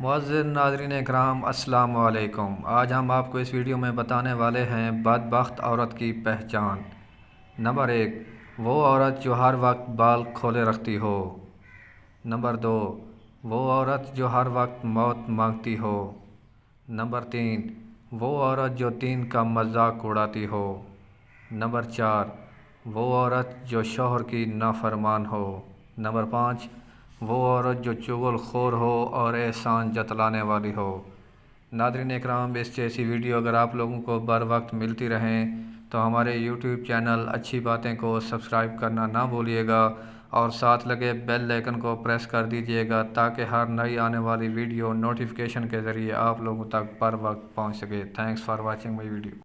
معزز ناظرین اکرام، السلام علیکم۔ آج ہم آپ کو اس ویڈیو میں بتانے والے ہیں بدبخت عورت کی پہچان۔ نمبر 1، وہ عورت جو ہر وقت بال کھولے رکھتی ہو۔ نمبر 2، وہ عورت جو ہر وقت موت مانگتی ہو۔ نمبر 3، وہ عورت جو دین کا مذاق اڑاتی ہو۔ نمبر 4، وہ عورت جو شوہر کی نافرمان ہو۔ نمبر 5، وہ عورت جو چغل خور ہو اور احسان جتلانے والی ہو۔ ناظرین اکرام، اس جیسی ویڈیو اگر آپ لوگوں کو بر وقت ملتی رہیں تو ہمارے یوٹیوب چینل اچھی باتیں کو سبسکرائب کرنا نہ بھولیے گا اور ساتھ لگے بیل آئیکن کو پریس کر دیجیے گا تاکہ ہر نئی آنے والی ویڈیو نوٹیفیکیشن کے ذریعے آپ لوگوں تک بر وقت پہنچ سکے۔ Thanks for watching my video.